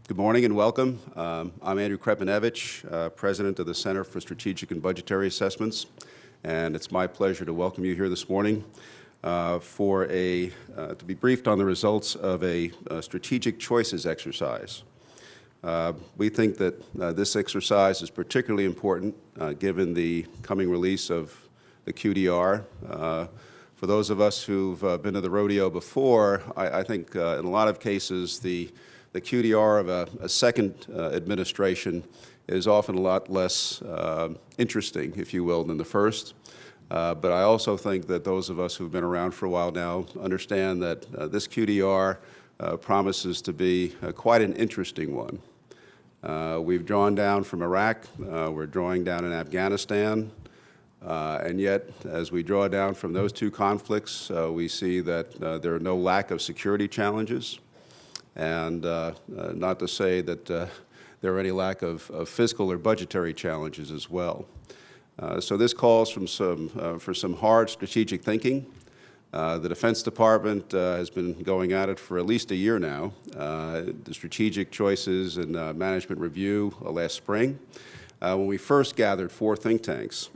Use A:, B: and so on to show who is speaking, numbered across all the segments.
A: Good morning and welcome. I'm Andrew Krepinevich, President of the Center for Strategic and Budgetary Assessments, and it's my pleasure to welcome you here this morning to be briefed on the results of a strategic choices exercise. We think that this exercise is particularly important given the coming release of the QDR. For those of us who've been to the rodeo before, I think in a lot of cases the QDR of a second administration is often a lot less interesting, if you will, than the first. But I also think that those of us who've been around for a while now understand that this QDR promises to be quite an interesting one. We've drawn down from Iraq, we're drawing down in Afghanistan, and yet as we draw down from those two conflicts, we see that there are no lack of security challenges, and not to say that there are any lack of fiscal or budgetary challenges as well. So this calls for some hard strategic thinking. The Defense Department has been going at it for at least a year now. The strategic choices and management review last spring, when we first gathered 4 think tanks.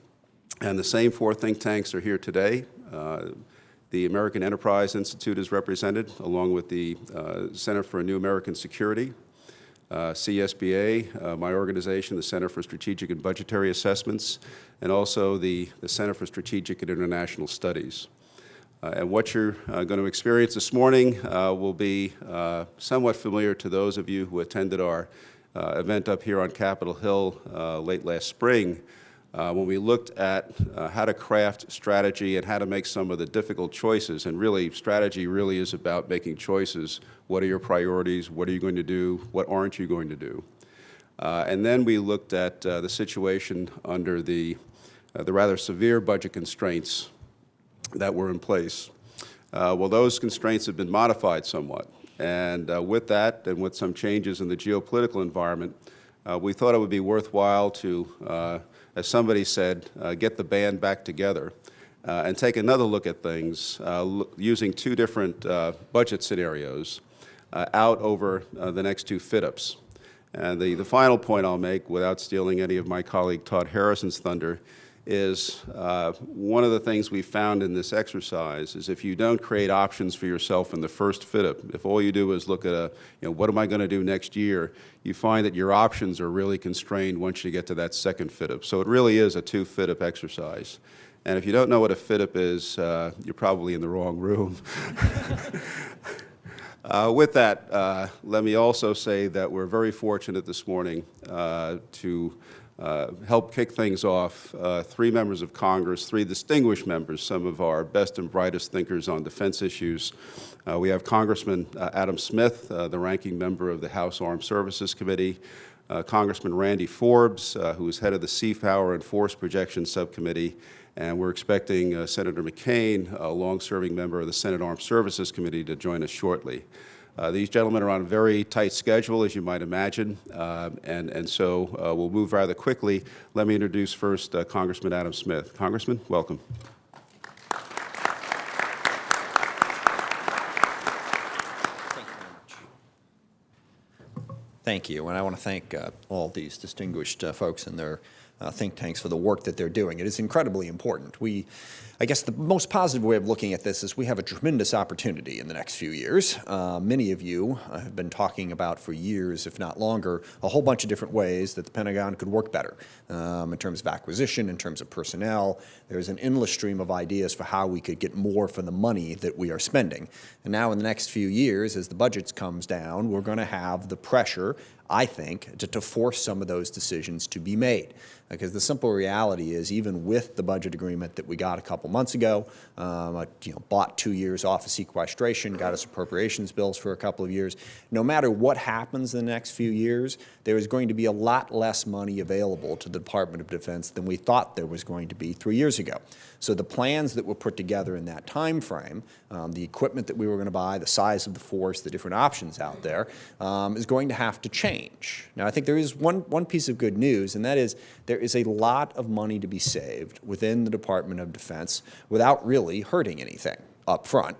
A: And the same 4 think tanks are here today. The American Enterprise Institute is represented, along with the Center for a New American Security, CSBA, my organization, the Center for Strategic and Budgetary Assessments, and also the Center for Strategic and International Studies. And what you're going to experience this morning will be somewhat familiar to those of you who attended our event up here on Capitol Hill late last spring, when we looked at how to craft strategy and how to make some of the difficult choices. And really, strategy really is about making choices. What are your priorities? What are you going to do? What aren't you going to do? And then we looked at the situation under the rather severe budget constraints that were in place. Well, those constraints have been modified somewhat. And with that, and with some changes in the geopolitical environment, we thought it would be worthwhile to, as somebody said, get the band back together and take another look at things using 2 different budget scenarios out over the next 2 fit-ups. And the final point I'll make, without stealing any of my colleague Todd Harrison's thunder, is one of the things we found in this exercise is if you don't create options for yourself in the first fit-up, if all you do is look at what am I going to do next year, you find that your options are really constrained once you get to that second fit-up. So it really is a 2 fit-up exercise. And if you don't know what a fit-up is, you're probably in the wrong room. With that, let me also say that we're very fortunate this morning to help kick things off, 3 members of Congress, 3 distinguished members, some of our best and brightest thinkers on defense issues. We have Congressman Adam Smith, the ranking member of the House Armed Services Committee, Congressman Randy Forbes, who is head of the Seapower and Force Projections Subcommittee, and we're expecting Senator McCain, a long-serving member of the Senate Armed Services Committee, to join us shortly. These gentlemen are on a very tight schedule, as you might imagine, and so we'll move rather quickly. Let me introduce first Congressman Adam Smith. Congressman, welcome.
B: Thank you, and I want to thank all these distinguished folks and their think tanks for the work that they're doing. It is incredibly important. I guess the most positive way of looking at this is we have a tremendous opportunity in the next few years. Many of you have been talking about for years, if not longer, a whole bunch of different ways that the Pentagon could work better in terms of acquisition, in terms of personnel. There's an endless stream of ideas for how we could get more for the money that we are spending. And now in the next few years, as the budget comes down, we're going to have the pressure, I think, to force some of those decisions to be made. Because the simple reality is, even with the budget agreement that we got a couple months ago, bought 2 years off of sequestration, got us appropriations bills for a couple of years, no matter what happens in the next few years, there is going to be a lot less money available to the Department of Defense than we thought there was going to be 3 years ago. So the plans that were put together in that time frame, the equipment that we were going to buy, the size of the force, the different options out there, is going to have to change. Now, I think there is one piece of good news, and that is there is a lot of money to be saved within the Department of Defense without really hurting anything. up front.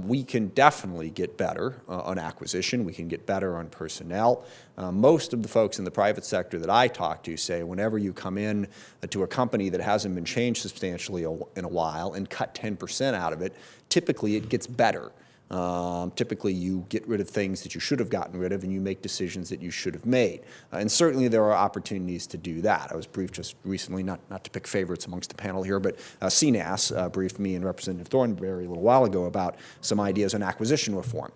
B: We can definitely get better on acquisition. We can get better on personnel. Most of the folks in the private sector that I talk to say whenever you come in to a company that hasn't been changed substantially in a while and cut 10% out of it, typically it gets better. Typically, you get rid of things that you should have gotten rid of, and you make decisions that you should have made. And certainly, there are opportunities to do that. I was briefed just recently, not to pick favorites amongst the panel here, but CNAS briefed me and Representative Thornberry a little while ago about some ideas on acquisition reform,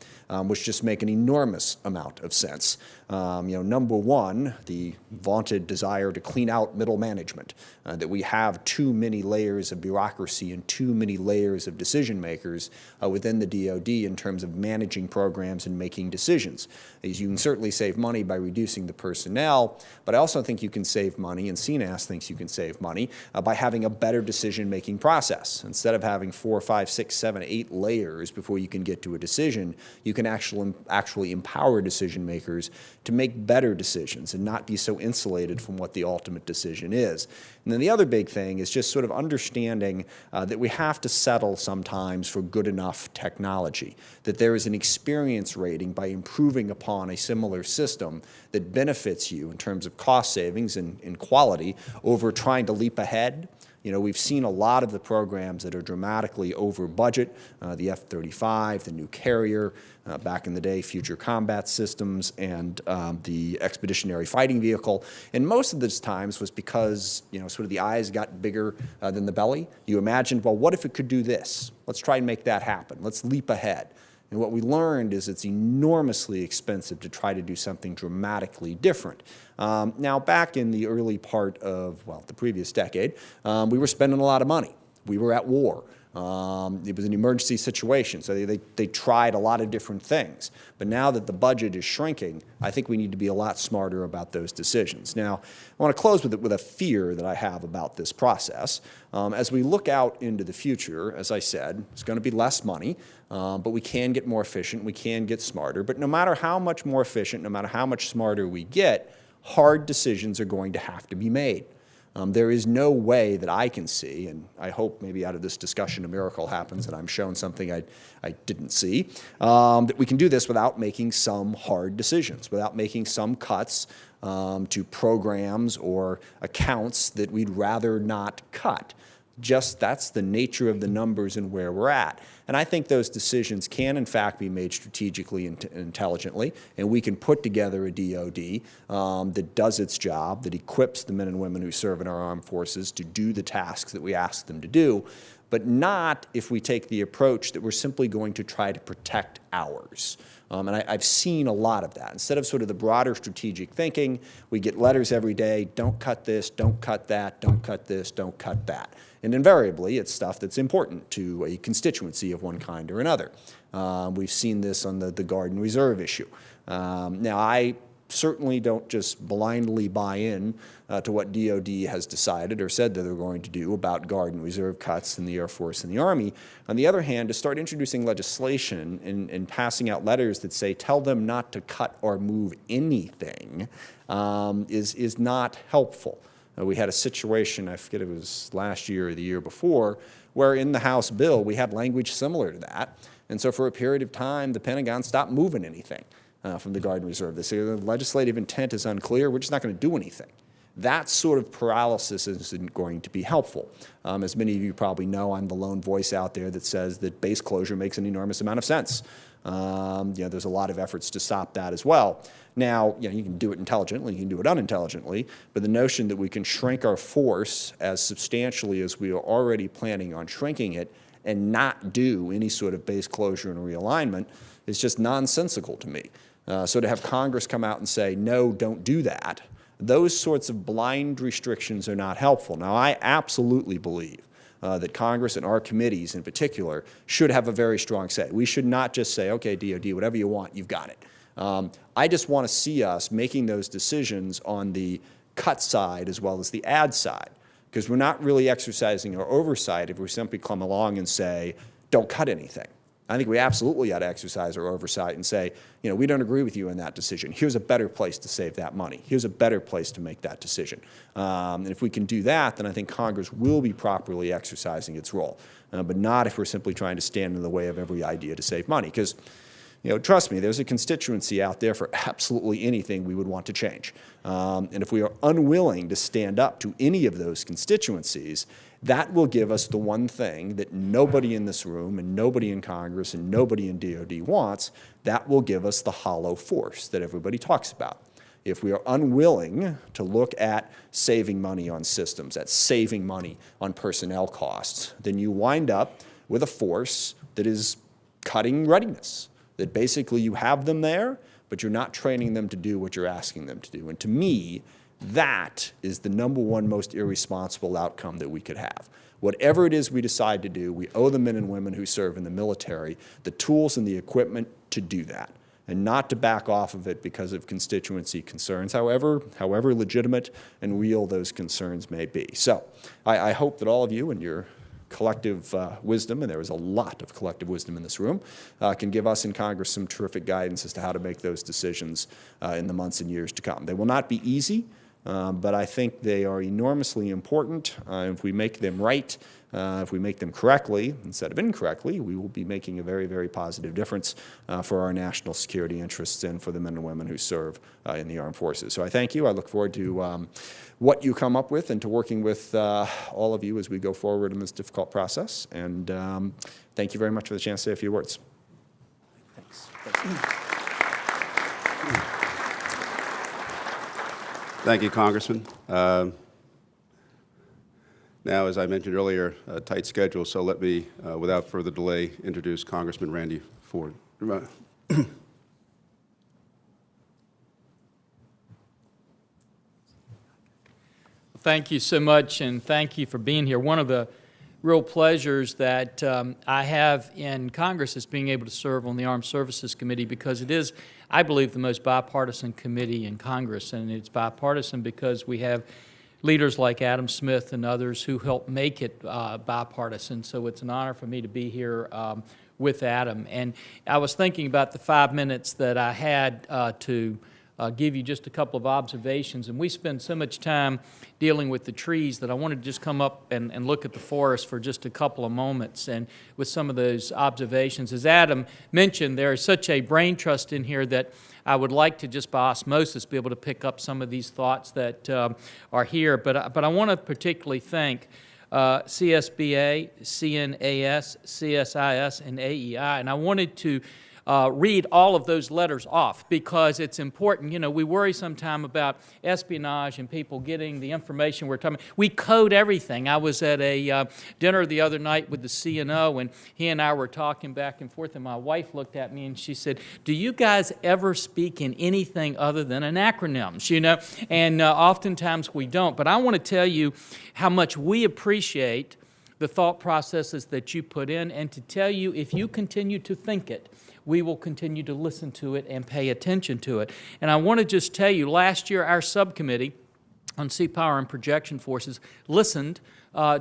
B: which just make an enormous amount of sense. Number one, the vaunted desire to clean out middle management, that we have too many layers of bureaucracy and too many layers of decision makers within the DoD in terms of managing programs and making decisions. As you can certainly save money by reducing the personnel, but I also think you can save money, and CNAS thinks you can save money, by having a better decision-making process. Instead of having 4, 5, 6, 7, 8 layers before you can get to a decision, you can actually empower decision makers to make better decisions and not be so insulated from what the ultimate decision is. And then the other big thing is just sort of understanding that we have to settle sometimes for good enough technology, that there is an experience rating by improving upon a similar system that benefits you in terms of cost savings and quality over trying to leap ahead. We've seen a lot of the programs that are dramatically over budget, the F-35, the new carrier, back in the day, future combat systems, and the expeditionary fighting vehicle. And most of those times was because, sort of the eyes got bigger than the belly. You imagined, well, what if it could do this? Let's try and make that happen. Let's leap ahead. And what we learned is it's enormously expensive to try to do something dramatically different. Now, back in the early part of, the previous decade, we were spending a lot of money. We were at war. It was an emergency situation, so they tried a lot of different things. But now that the budget is shrinking, I think we need to be a lot smarter about those decisions. Now, I want to close with a fear that I have about this process. As we look out into the future, as I said, it's going to be less money, but we can get more efficient, we can get smarter. But no matter how much more efficient, no matter how much smarter we get, hard decisions are going to have to be made. There is no way that I can see, and I hope maybe out of this discussion a miracle happens and I'm shown something I didn't see, that we can do this without making some hard decisions, without making some cuts to programs or accounts that we'd rather not cut. Just that's the nature of the numbers and where we're at. And I think those decisions can, in fact, be made strategically and intelligently, and we can put together a DoD that does its job, that equips the men and women who serve in our armed forces to do the tasks that we ask them to do, but not if we take the approach that we're simply going to try to protect ours. And I've seen a lot of that. Instead of sort of the broader strategic thinking, we get letters every day, don't cut this, don't cut that, don't cut this, don't cut that. And invariably, it's stuff that's important to a constituency of one kind or another. We've seen this on the Guard and Reserve issue. Now, I certainly don't just blindly buy in to what DoD has decided or said that they're going to do about Guard and Reserve cuts in the Air Force and the Army. On the other hand, to start introducing legislation and passing out letters that say, tell them not to cut or move anything is not helpful. We had a situation, I forget if it was last year or the year before, where in the House bill we had language similar to that. And so for a period of time, the Pentagon stopped moving anything from the Guard and Reserve. They say the legislative intent is unclear, we're just not going to do anything. That sort of paralysis isn't going to be helpful. As many of you probably know, I'm the lone voice out there that says that base closure makes an enormous amount of sense. There's a lot of efforts to stop that as well. Now, you can do it intelligently, you can do it unintelligently, but the notion that we can shrink our force as substantially as we are already planning on shrinking it and not do any sort of base closure and realignment is just nonsensical to me. So to have Congress come out and say, no, don't do that, those sorts of blind restrictions are not helpful. Now, I absolutely believe that Congress and our committees in particular should have a very strong say. We should not just say, okay, DoD, whatever you want, you've got it. I just want to see us making those decisions on the cut side as well as the add side, because we're not really exercising our oversight if we simply come along and say, don't cut anything. I think we absolutely ought to exercise our oversight and say, you know, we don't agree with you in that decision. Here's a better place to save that money. Here's a better place to make that decision. And if we can do that, then I think Congress will be properly exercising its role, but not if we're simply trying to stand in the way of every idea to save money. Because, you know, trust me, there's a constituency out there for absolutely anything we would want to change. And if we are unwilling to stand up to any of those constituencies, that will give us the one thing that nobody in this room and nobody in Congress and nobody in DOD wants. That will give us the hollow force that everybody talks about. If we are unwilling to look at saving money on systems, at saving money on personnel costs, then you wind up with a force that is cutting readiness, that basically you have them there, but you're not training them to do what you're asking them to do. And to me, that is the number one most irresponsible outcome that we could have. Whatever it is we decide to do, we owe the men and women who serve in the military the tools and the equipment to do that, and not to back off of it because of constituency concerns, however legitimate and real those concerns may be. So I hope that all of you and your collective wisdom, and there is a lot of collective wisdom in this room, can give us in Congress some terrific guidance as to how to make those decisions in the months and years to come. They will not be easy, but I think they are enormously important. If we make them right, if we make them correctly instead of incorrectly, we will be making a very, very positive difference for our national security interests and for the men and women who serve in the armed forces. So I thank you. I look forward to what you come up with and to working with all of you as we go forward in this difficult process. And thank you very much for the chance to say a few words. Thanks.
A: Thank you, Congressman. Now, as I mentioned earlier, a tight schedule, so let me, without further delay, introduce Congressman Randy Ford.
C: Thank you so much, and thank you for being here. One of the real pleasures that I have in Congress is being able to serve on the Armed Services Committee, because it is, I believe, the most bipartisan committee in Congress, and it's bipartisan because we have leaders like Adam Smith and others who help make it bipartisan. So it's an honor for me to be here with Adam. And I was thinking about the 5 minutes that I had to give you just a couple of observations. And we spend so much time dealing with the trees that I wanted to just come up and look at the forest for just a couple of moments and with some of those observations. As Adam mentioned, there is such a brain trust in here that I would like to just by osmosis be able to pick up some of these thoughts that are here. But I want to particularly thank CSBA, CNAS, CSIS, and AEI. And I wanted to read all of those letters off because it's important. You know, we worry sometimes about espionage and people getting the information we're talking about. We code everything. I was at a dinner the other night with the CNO, and he and I were talking back and forth, and my wife looked at me and she said, "Do you guys ever speak in anything other than in acronyms?" You know, and oftentimes we don't. But I want to tell you how much we appreciate the thought processes that you put in, and to tell you if you continue to think it, we will continue to listen to it and pay attention to it. And I want to just tell you, last year our subcommittee on Sea Power and Projection Forces listened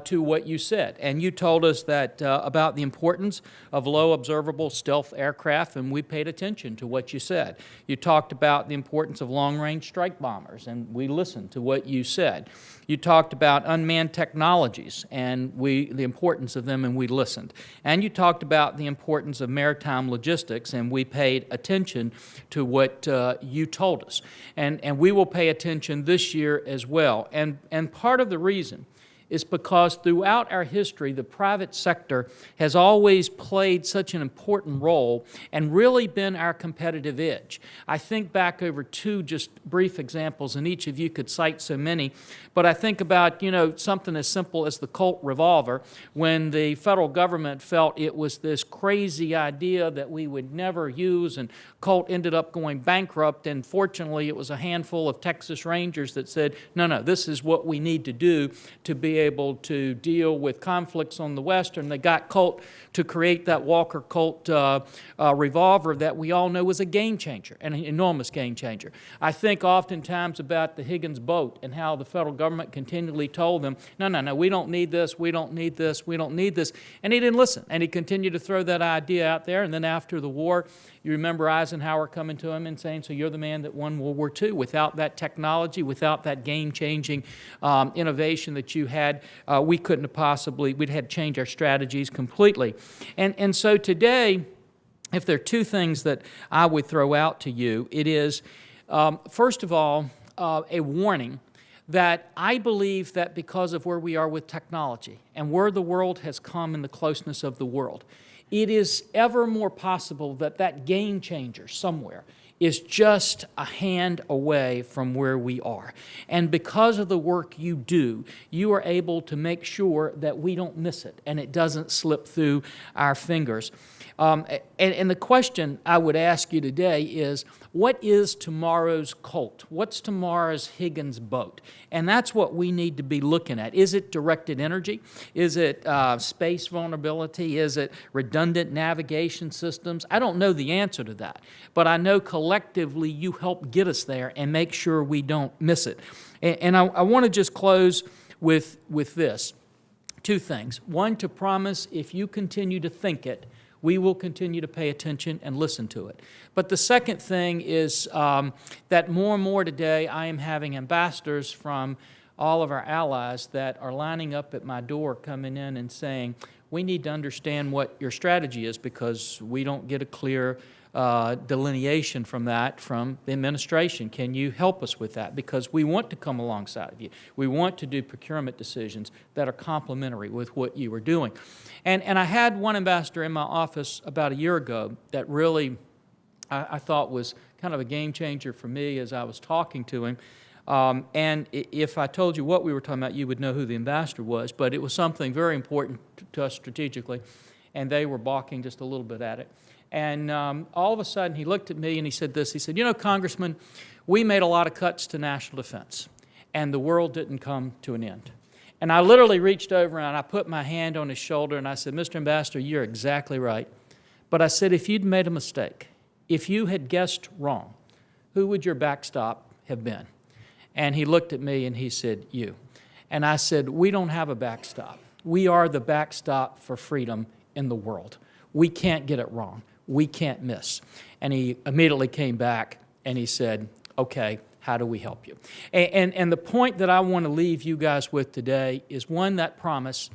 C: to what you said. And you told us that about the importance of low observable stealth aircraft, and we paid attention to what you said. You talked about the importance of long-range strike bombers, and we listened to what you said. You talked about unmanned technologies and the importance of them, and we listened. And you talked about the importance of maritime logistics, and we paid attention to what you told us. And we will pay attention this year as well. And part of the reason is because throughout our history, the private sector has always played such an important role and really been our competitive edge. I think back over two just brief examples, and each of you could cite so many, but I think about, you know, something as simple as the Colt revolver, when the federal government felt it was this crazy idea that we would never use, and Colt ended up going bankrupt, and fortunately it was a handful of Texas Rangers that said, no, this is what we need to do to be be able to deal with conflicts on the Western. They got Colt to create that Walker Colt revolver that we all know was a game changer, an enormous game changer. I think oftentimes about the Higgins boat and how the federal government continually told them, no, we don't need this, we don't need this, we don't need this. And he didn't listen, and he continued to throw that idea out there. And then after the war, you remember Eisenhower coming to him and saying, so you're the man that won World War II. Without that technology, without that game-changing innovation that you had, we couldn't have possibly, we'd had to change our strategies completely. And so today, if there are two things that I would throw out to you, it is, first of all, a warning that I believe that because of where we are with technology and where the world has come in the closeness of the world, it is ever more possible that that game changer somewhere is just a hand away from where we are. And because of the work you do, you are able to make sure that we don't miss it and it doesn't slip through our fingers. And the question I would ask you today is, what is tomorrow's Colt? What's tomorrow's Higgins boat? And that's what we need to be looking at. Is it directed energy? Is it space vulnerability? Is it redundant navigation systems? I don't know the answer to that, but I know collectively you help get us there and make sure we don't miss it. And I want to just close with this. Two things. One, to promise if you continue to think it, we will continue to pay attention and listen to it. But the second thing is that more and more today I am having ambassadors from all of our allies that are lining up at my door coming in and saying, we need to understand what your strategy is because we don't get a clear delineation from that from the administration. Can you help us with that? Because we want to come alongside of you. We want to do procurement decisions that are complementary with what you are doing. And I had one ambassador in my office about a year ago that really I thought was kind of a game changer for me as I was talking to him. And if I told you what we were talking about, you would know who the ambassador was, but it was something very important to us strategically, and they were balking just a little bit at it. And all of a sudden, he looked at me and he said this. He said, you know, Congressman, we made a lot of cuts to national defense, and the world didn't come to an end. And I literally reached over and I put my hand on his shoulder and I said, Mr. Ambassador, you're exactly right. But I said, if you'd made a mistake, if you had guessed wrong, who would your backstop have been? And he looked at me and he said, you. And I said, we don't have a backstop. We are the backstop for freedom in the world. We can't get it wrong. We can't miss. And he immediately came back and he said, okay, how do we help you? And the point that I want to leave you guys with today is one, that promise.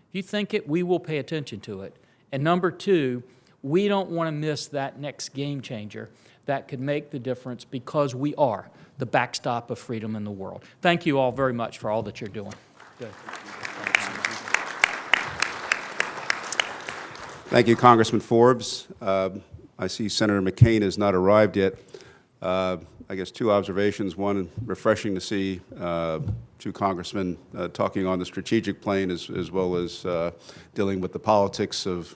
C: If you think it, we will pay attention to it. And number two, we don't want to miss that next game changer that could make the difference because we are the backstop of freedom in the world. Thank you all very much for all that you're doing. Good.
A: Thank you, Congressman Forbes. I see Senator McCain has not arrived yet. I guess two observations. One, refreshing to see two congressmen talking on the strategic plane as well as dealing with the politics of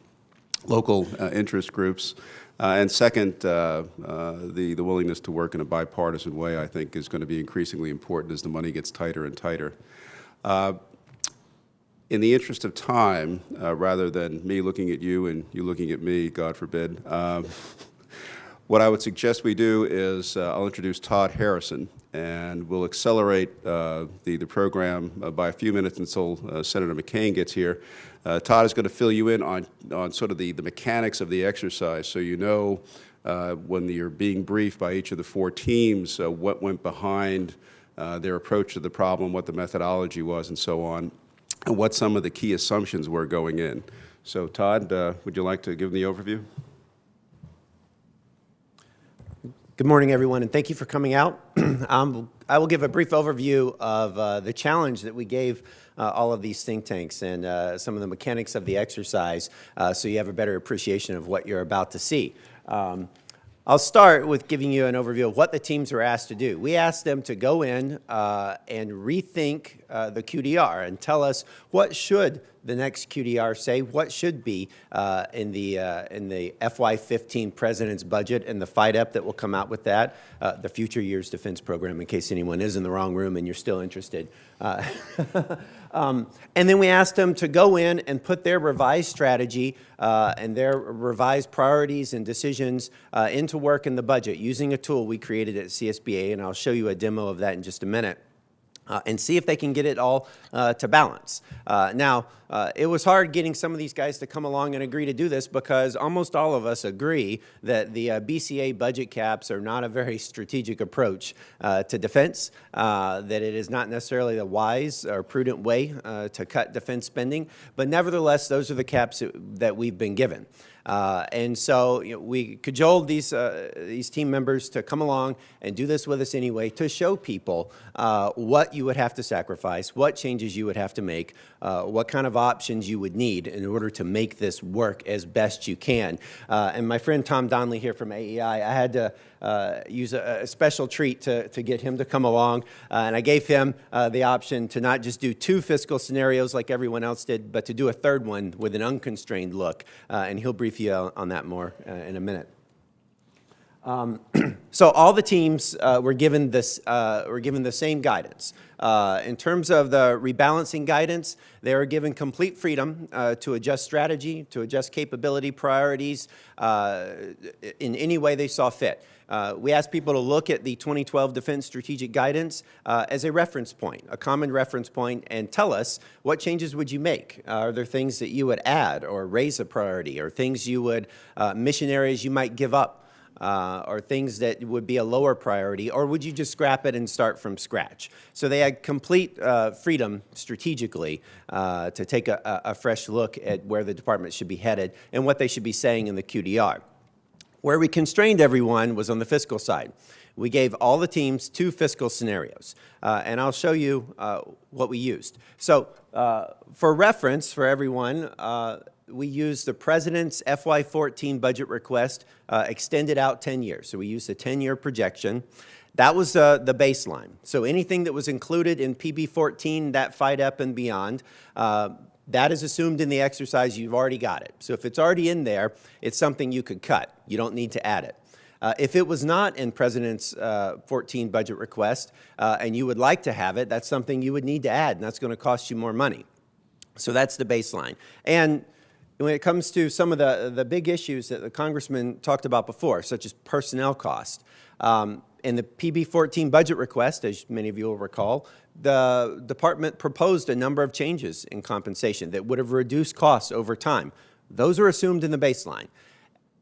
A: local interest groups. And second, the willingness to work in a bipartisan way, I think, is going to be increasingly important as the money gets tighter and tighter. In the interest of time, rather than me looking at you and you looking at me, God forbid, what I would suggest we do is I'll introduce Todd Harrison, and we'll accelerate the program by a few minutes until Senator McCain gets here. Todd is going to fill you in on sort of the mechanics of the exercise, so you know when you're being briefed by each of the four teams what went behind their approach to the problem, what the methodology was, and so on, and what some of the key assumptions were going in. So Todd, would you like to give them the overview?
D: Good morning, everyone, and thank you for coming out. I will give a brief overview of the challenge that we gave all of these think tanks and some of the mechanics of the exercise so you have a better appreciation of what you're about to see. I'll start with giving you an overview of what the teams were asked to do. We asked them to go in and rethink the QDR and tell us what should the next QDR say what should be in the FY15 President's budget and the FYDP that will come out with that, the Future Years Defense Program, in case anyone is in the wrong room and you're still interested. And then we asked them to go in and put their revised strategy and their revised priorities and decisions into work in the budget using a tool we created at CSBA, and I'll show you a demo of that in just a minute. And see if they can get it all to balance. Now, it was hard getting some of these guys to come along and agree to do this because almost all of us agree that the BCA budget caps are not a very strategic approach to defense, that it is not necessarily the wise or prudent way to cut defense spending, but nevertheless, those are the caps that we've been given. And so we cajoled these team members to come along and do this with us anyway to show people what you would have to sacrifice, what changes you would have to make, what kind of options you would need in order to make this work as best you can. And my friend Tom Donnelly here from AEI, I had to use a special treat to get him to come along, and I gave him the option to not just do 2 fiscal scenarios like everyone else did, but to do a third one with an unconstrained look, and he'll brief you on that more in a minute. So all the teams were given the same guidance. In terms of the rebalancing guidance, they were given complete freedom to adjust strategy, to adjust capability priorities in any way they saw fit. We asked people to look at the 2012 Defense Strategic Guidance as a reference point, a common reference point, and tell us what changes would you make? Are there things that you would add or raise a priority, or things you would, mission areas you might give up? Or things that would be a lower priority, or would you just scrap it and start from scratch? So they had complete freedom strategically to take a fresh look at where the department should be headed and what they should be saying in the QDR. Where we constrained everyone was on the fiscal side. We gave all the teams 2 fiscal scenarios, and I'll show you what we used. So for reference for everyone, we used the President's FY14 budget request extended out 10 years. So we used a 10-year projection. That was the baseline. So anything that was included in PB14, that FYDP and beyond, that is assumed in the exercise. You've already got it. So if it's already in there, it's something you could cut. You don't need to add it. If it was not in President's 14 budget request and you would like to have it, that's something you would need to add, and that's going to cost you more money. So that's the baseline. And when it comes to some of the big issues that the congressman talked about before, such as personnel cost, in the PB14 budget request, as many of you will recall, the department proposed a number of changes in compensation that would have reduced costs over time. Those are assumed in the baseline.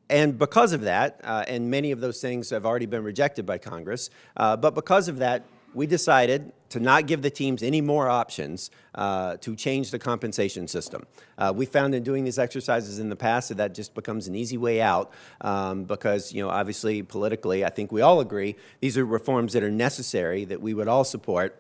D: And because of that, and many of those things have already been rejected by Congress, but because of that, we decided to not give the teams any more options to change the compensation system. We found in doing these exercises in the past that just becomes an easy way out because, obviously politically, I think we all agree these are reforms that are necessary, that we would all support.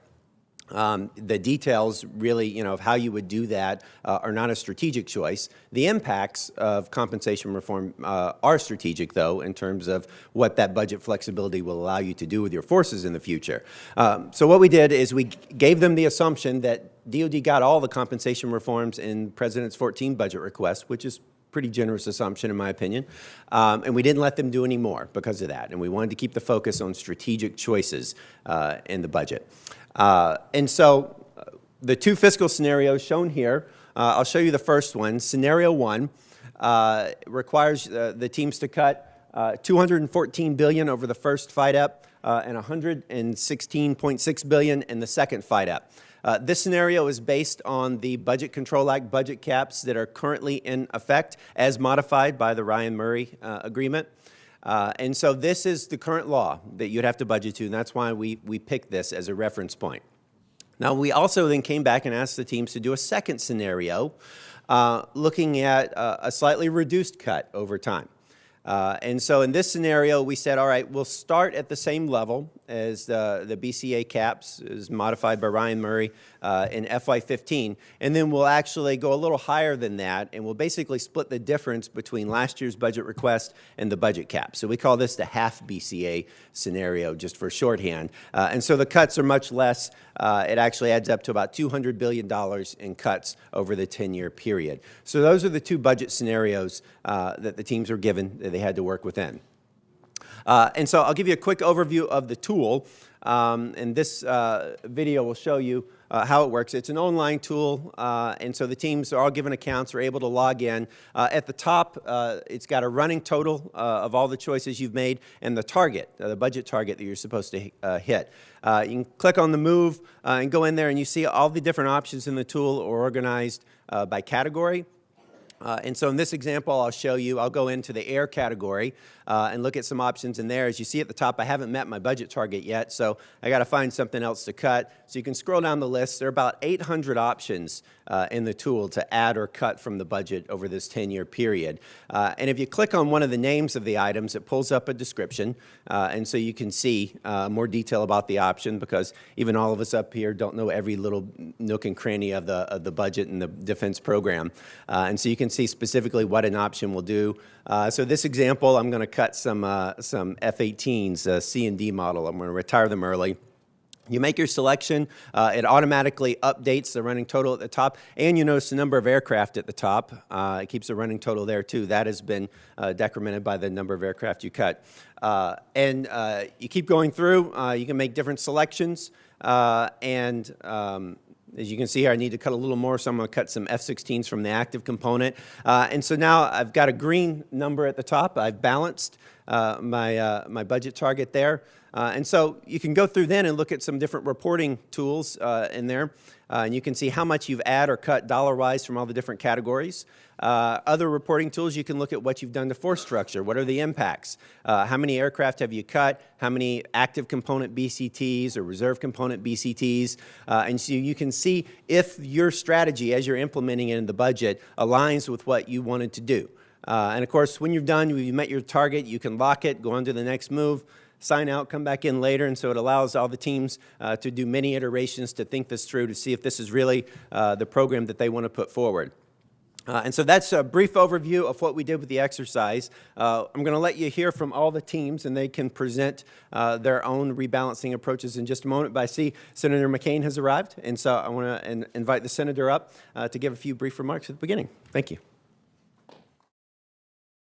D: The details really, of how you would do that are not a strategic choice. The impacts of compensation reform are strategic, though, in terms of what that budget flexibility will allow you to do with your forces in the future. So what we did is we gave them the assumption that DOD got all the compensation reforms in President's 14 budget request, which is pretty generous assumption in my opinion, and we didn't let them do any more because of that, and we wanted to keep the focus on strategic choices in the budget. And so the 2 fiscal scenarios shown here, I'll show you the first one. Scenario 1 requires the teams to cut $214 billion over the first FYDP and $116.6 billion in the second FYDP. This scenario is based on the Budget Control Act budget caps that are currently in effect as modified by the Ryan-Murray agreement. And so this is the current law that you'd have to budget to, and that's why we picked this as a reference point. Now, we also then came back and asked the teams to do a second scenario, looking at a slightly reduced cut over time. And so in this scenario, we said, all right, we'll start at the same level as the BCA caps, as modified by Ryan Murray in FY15, and then we'll actually go a little higher than that, and we'll basically split the difference between last year's budget request and the budget cap. So we call this the half BCA scenario, just for shorthand. And so the cuts are much less. It actually adds up to about $200 billion in cuts over the 10-year period. So those are the two budget scenarios that the teams were given that they had to work within. And so I'll give you a quick overview of the tool, and this video will show you how it works. It's an online tool, and so the teams are all given accounts, are able to log in. At the top, it's got a running total of all the choices you've made and the target, the budget target that you're supposed to hit. You can click on the move and go in there, and you see all the different options in the tool are organized by category. And so in this example, I'll show you, I'll go into the air category and look at some options in there. As you see at the top, I haven't met my budget target yet, so I got to find something else to cut. So you can scroll down the list. There are about 800 options in the tool to add or cut from the budget over this 10-year period. And if you click on one of the names of the items, it pulls up a description, and so you can see more detail about the option, because even all of us up here don't know every little nook and cranny of the budget and the defense program. And so you can see specifically what an option will do. So this example, I'm going to cut some F-18s, C&D model. I'm going to retire them early. You make your selection, it automatically updates the running total at the top, and you notice the number of aircraft at the top. It keeps the running total there too. That has been decremented by the number of aircraft you cut. And you keep going through. You can make different selections, as you can see here, I need to cut a little more, so I'm going to cut some F-16s from the active component. And so now I've got a green number at the top. I've balanced my budget target there. And so you can go through then and look at some different reporting tools in there. And you can see how much you've added or cut dollar-wise from all the different categories. Other reporting tools, you can look at what you've done to force structure. What are the impacts? How many aircraft have you cut? How many active component BCTs or reserve component BCTs? And so you can see if your strategy, as you're implementing it in the budget, aligns with what you wanted to do. And of course, when you're done, you've met your target, you can lock it, go on to the next move, sign out, come back in later, and so it allows all the teams to do many iterations to think this through, to see if this is really the program that they want to put forward. And so that's a brief overview of what we did with the exercise. I'm going to let you hear from all the teams, and they can present their own rebalancing approaches in just a moment. But I see Senator McCain has arrived, and so I want to invite the Senator up to give a few brief remarks at the beginning. Thank you.